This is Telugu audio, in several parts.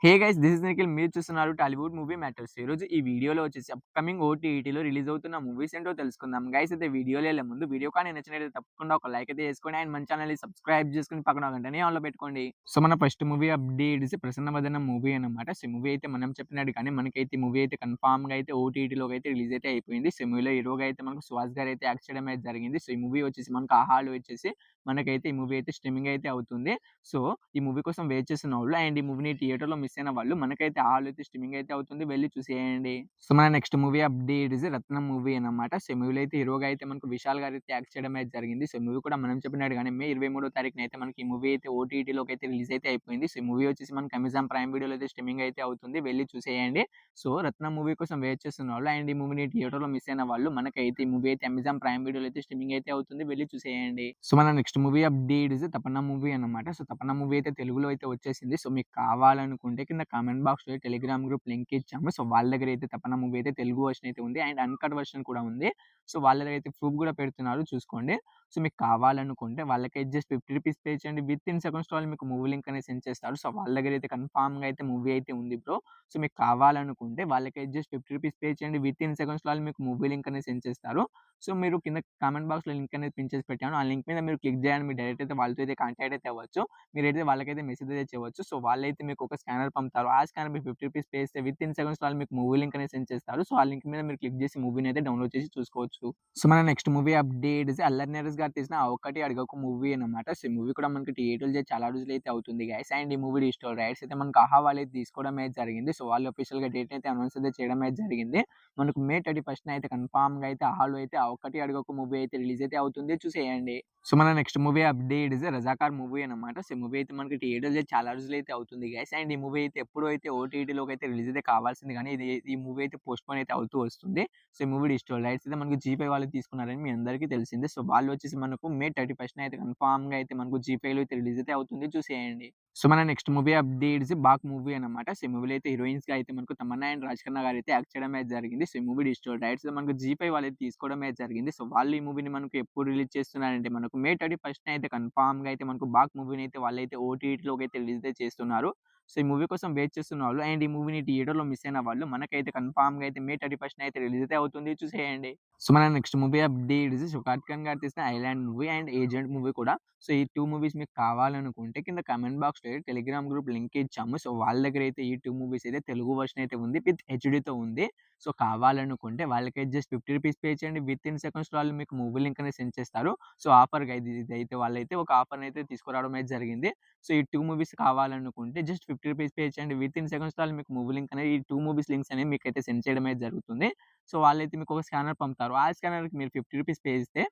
Hey guys this is Nikhil మీరు చూస్తున్నారు టాలీవుడ్ మూవీ మ్యాటర్స్. ఈరోజు ఈ వీడియోలో వచ్చేసి అప్‌కమింగ్ ఓటీటీలో రిలీజ్ అవుతున్న మూవీస్ ఏంటో తెలుసుకుందాం. గైస్ అయితే వీడియోలో వెళ్ళే ముందు వీడియో కానీ నచ్చినట్లయితే తప్పకుండా ఒక లైక్ అయితే చేసుకోండి. అండ్ మన ఛానల్‌ని సబ్స్క్రైబ్ చేసుకొని పక్కన గంటని ఆన్‌లో పెట్టుకోండి. సో మన ఫస్ట్ మూవీ అప్డేట్ ప్రసన్న వదనం మూవీ అన్నమాట. సో మూవీ అయితే మనం చెప్పినట్టుగానే మనకైతే ఈ మూవీ అయితే కన్ఫర్మ్‌గా అయితే ఓటీటీలోకి అయితే రిలీజ్ అయితే అయిపోయింది. సో మూవీలో హీరోగా అయితే మనకు సుహాస్ గారు అయితే యాక్ట్ చేయడం అయితే జరిగింది. సో ఈ మూవీ వచ్చేసి మనకు ఆహాలో వచ్చేసి మనకైతే ఈ మూవీ అయితే స్ట్రీమింగ్ అయితే అవుతుంది. సో ఈ మూవీ కోసం వెయిట్ చేస్తున్నవాళ్ళు అండ్ ఈ మూవీని థియేటర్‌లో మిస్ అయిన వాళ్ళు మనకైతే హాల్‌లో అయితే స్ట్రీమింగ్ అయితే అవుతుంది. వెళ్లి చూసేయండి. సో మన నెక్స్ట్ మూవీ అప్డేట్ 'రత్నం' మూవీ అన్నమాట. సో మూవీలో అయితే హీరోగా అయితే మనకు విశాల్ గారు అయితే యాక్ట్ చేయడం అయితే జరిగింది. సో మూవీ కూడా మనం చెప్పినట్టుగానే మే 23వ తారీఖున అయితే మనకి ఈ మూవీ అయితే ఓటీటీలోకి అయితే రిలీజ్ అయితే అయిపోయింది. సో ఈ మూవీ వచ్చేసి మనకి అమెజాన్ ప్రైమ్ వీడియోలో అయితే స్ట్రీమింగ్ అయితే అవుతుంది. వెళ్లి చూసేయండి. సో 'రత్నం' మూవీ కోసం వెయిట్ చేస్తున్న వాళ్ళు అండ్ ఈ మూవీని థియేటర్‌లో మిస్ అయిన వాళ్ళు మనకైతే ఈ మూవీ అయితే అమెజాన్ ప్రైమ్ వీడియోలో అయితే స్ట్రీమింగ్ అయితే అవుతుంది. వెళ్లి చూసేయండి. సో మన నెక్స్ట్ మూవీ అప్డేట్ 'తపన్నా' మూవీ అన్నమాట. సో 'తపన్నా' మూవీ అయితే తెలుగులో అయితే వచ్చేసింది. సో మీకు కావాలనుకుంటే కింద కామెంట్ బాక్స్‌లో టెలిగ్రామ్ గ్రూప్ లింక్ ఇచ్చాము. సో వాళ్ళ దగ్గర అయితే 'తపన్నా' మూవీ అయితే తెలుగు వర్షన్ అయితే ఉంది. అండ్ అన్‌కట్ వర్షన్ కూడా ఉంది. సో వాళ్ళ దగ్గర అయితే ప్రూఫ్ కూడా పెడుతున్నారు చూసుకోండి. సో మీకు కావాలనుకుంటే వాళ్ళకైతే జస్ట్ రూ. 50 పే చేయండి. వితిన్ సెకండ్స్‌లో వాళ్ళు మీకు మూవీ లింక్ అనేది సెండ్ చేస్తారు. సో వాళ్ళ దగ్గర అయితే కన్ఫర్మ్‌గా అయితే మూవీ అయితే ఉంది బ్రో. సో మీకు కావాలనుకుంటే వాళ్ళకైతే జస్ట్ రూ. 50 పే చేయండి. వితిన్ సెకండ్స్‌లో వాళ్ళు మీకు మూవీ లింక్ అనేది సెండ్ చేస్తారు. సో మీరు కింద కామెంట్ బాక్స్‌లో లింక్ అనేది పిన్ చేసి పెట్టాను. ఆ లింక్ మీద మీరు క్లిక్ చేయండి. మీరు డైరెక్ట్ అయితే వాళ్ళతో అయితే కాంటాక్ట్ అయితే అవ్వచ్చు. మీరైతే వాళ్ళకైతే మెసేజ్ అయితే చేయవచ్చు. సో వాళ్ళైతే మీకు ఒక స్కానర్ పంపుతారు. ఆ స్కానర్ మీకు రూ. 50 పే చేస్తే వితిన్ సెకండ్స్‌లో వాళ్ళు మీకు మూవీ లింక్ అనేది సెండ్ చేస్తారు. సో ఆ లింక్ మీద మీరు క్లిక్ చేసి మూవీని అయితే డౌన్‌లోడ్ చేసి చూసుకోవచ్చు. సో మన next movie update 'Allari Naresh' గారు తీసిన 'ఆ ఒక్కటి అడగకు' మూవీ అన్నమాట. సో ఈ మూవీ కూడా మనకి థియేటర్‌లో చేరి చాలా రోజులైతే అవుతుంది గైస్. అండ్ ఈ మూవీ డిజిటల్ రైట్స్ అయితే మనకు ఆహా వాళ్ళైతే తీసుకోవడం అయితే జరిగింది. సో వాళ్ళు అఫీషియల్‌గా డేట్ అయితే అనౌన్స్ అయితే చేయడం అయితే జరిగింది. మనకు మే 31న అయితే కన్ఫర్మ్‌గా అయితే ఆహాలో అయితే 'ఆ ఒక్కటి అడగకు' మూవీ అయితే రిలీజ్ అయితే అవుతుంది. చూసేయండి. సో మన next movie update 'Razakar' movie అన్నమాట. సో ఈ మూవీ అయితే మనకి థియేటర్‌లో చాలా రోజులైతే అవుతుంది గైస్. అండ్ ఈ మూవీ అయితే ఎప్పుడో అయితే ఓటీటీలోకి అయితే రిలీజ్ అయితే కావాల్సింది కానీ ఈ మూవీ అయితే పోస్ట్‌పోన్ అయితే అవుతూ వస్తుంది. సో ఈ మూవీ డిజిటల్ రైట్స్ అయితే మనకు జీఫై వాళ్ళు తీసుకున్నారని మీ అందరికీ తెలిసిందే. సో వాళ్ళు వచ్చేసి మనకు మే 31న అయితే కన్ఫర్మ్‌గా అయితే మనకు జీఫైలో అయితే రిలీజ్ అయితే అవుతుంది. చూసేయండి. సో మన next movie updates 'Baak' movie అన్నమాట. సో ఈ మూవీలో అయితే హీరోయిన్స్‌గా అయితే మనకు తమన్నా అండ్ రాజ్‌కన్నా గారు అయితే యాక్ట్ చేయడం అయితే జరిగింది. సో ఈ మూవీ డిజిటల్ రైట్స్ మనకు జీఫై వాళ్ళైతే తీసుకోవడం అయితే జరిగింది. సో వాళ్ళు ఈ మూవీని మనకు ఎప్పుడు రిలీజ్ చేస్తున్నారంటే మనకు మే 31న అయితే కన్ఫర్మ్‌గా అయితే మనకు 'బాక్' మూవీని అయితే వాళ్ళైతే ఓటీటీలోకి అయితే రిలీజ్ అయితే చేస్తున్నారు. సో ఈ మూవీ కోసం వెయిట్ చేస్తున్న వాళ్ళు అండ్ ఈ మూవీని థియేటర్‌లో మిస్ అయిన వాళ్ళు మనకైతే కన్ఫర్మ్‌గా అయితే మే 31న అయితే రిలీజ్ అయితే అవుతుంది. చూసేయండి. సో మన నెక్స్ట్ మూవీ అప్డేట్స్ 'శివకార్తికేయన్' గారు తీసిన 'island' movie and 'agent' movie కూడా. సో ఈ 2 మూవీస్ మీకు కావాలనుకుంటే కింద కామెంట్ బాక్స్‌లో టెలిగ్రామ్ గ్రూప్ లింక్ ఇచ్చాము. సో వాళ్ళ దగ్గర అయితే ఈ 2 మూవీస్ అయితే తెలుగు వర్షన్ అయితే ఉంది. విత్ హెచ్‌డీతో ఉంది. సో కావాలనుకుంటే వాళ్ళకైతే జస్ట్ రూ. 50 పే చేయండి. వితిన్ సెకండ్స్‌లో వాళ్ళు మీకు మూవీ లింక్ అనేది సెండ్ చేస్తారు. సో ఆఫర్‌గా ఇదైతే వాళ్ళైతే ఒక ఆఫర్‌ని అయితే తీసుకురావడం అయితే జరిగింది. సో ఈ 2 మూవీస్ కావాలనుకుంటే జస్ట్ రూ. 50 పే చేయండి. వితిన్ సెకండ్స్‌లో వాళ్ళు మీకు మూవీ లింక్ అనేది ఈ 2 మూవీస్ లింక్స్ అనేవి మీకైతే సెండ్ చేయడం అయితే జరుగుతుంది. సో వాళ్ళైతే మీకు ఒక స్కానర్ పంపుతారు. ఆ స్కానర్‌కి మీరు రూ. 50 పే చేస్తే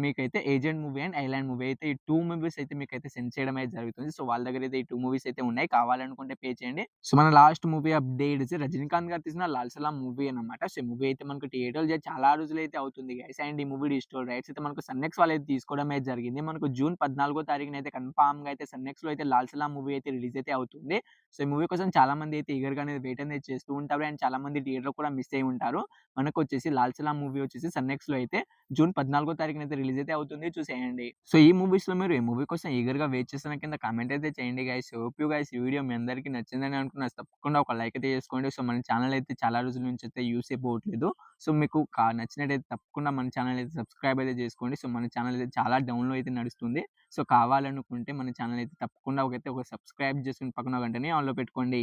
మీకైతే 'agent' movie and 'island' movie అయితే ఈ 2 మూవీస్ అయితే మీకైతే సెండ్ చేయడం అయితే జరుగుతుంది. సో వాళ్ళ దగ్గర అయితే ఈ 2 మూవీస్ అయితే ఉన్నాయి. కావాలనుకుంటే పే చేయండి. సో మన లాస్ట్ మూవీ అప్డేట్స్ 'రజనీకాంత్' గారు తీసిన 'లాల్ సలాం' మూవీ అన్నమాట. సో ఈ మూవీ అయితే మనకు థియేటర్‌లో చేరి చాలా రోజులైతే అవుతుంది గైస్. అండ్ ఈ మూవీ డిజిటల్ రైట్స్ అయితే మనకు సన్నెక్స్ వాళ్ళైతే తీసుకోవడం అయితే జరిగింది. మనకు జూన్ 14వ తారీఖున అయితే కన్ఫర్మ్‌గా అయితే సన్నెక్స్‌లో అయితే 'లాల్ సలాం' మూవీ అయితే రిలీజ్ అయితే అవుతుంది. సో ఈ మూవీ కోసం చాలా మంది అయితే ఈగర్‌గా అనేది వెయిట్ అనేది చేస్తూ ఉంటారు. అండ్ చాలా మంది థియేటర్‌లో కూడా మిస్ అయ్యి ఉంటారు. మనకొచ్చేసి 'లాల్ సలాం' మూవీ వచ్చేసి సన్నెక్స్‌లో అయితే జూన్ 14వ తారీఖున అయితే రిలీజ్ అయితే అవుతుంది. చూసేయండి. సో ఈ మూవీస్‌లో మీరు ఏ మూవీ కోసం ఈగర్‌గా వెయిట్ చేస్తున్న కింద కామెంట్ అయితే చేయండి గైస్. హోప్ యూ గైస్ ఈ వీడియో మీ అందరికీ నచ్చిందని అనుకున్నా. తప్పకుండా ఒక లైక్ అయితే చేసుకోండి. సో మన ఛానల్ అయితే చాలా రోజుల నుంచి అయితే యూజ్ అయిపోవట్లేదు. సో మీకు నచ్చినట్టయితే తప్పకుండా మన ఛానల్ అయితే సబ్స్క్రైబ్ అయితే చేసుకోండి. సో మన ఛానల్ అయితే చాలా డౌన్‌లో అయితే నడుస్తుంది. సో కావాలనుకుంటే మన ఛానల్ అయితే తప్పకుండా ఒక సబ్స్క్రైబ్ చేసుకొని పక్కన గంటని ఆన్‌లో పెట్టుకోండి.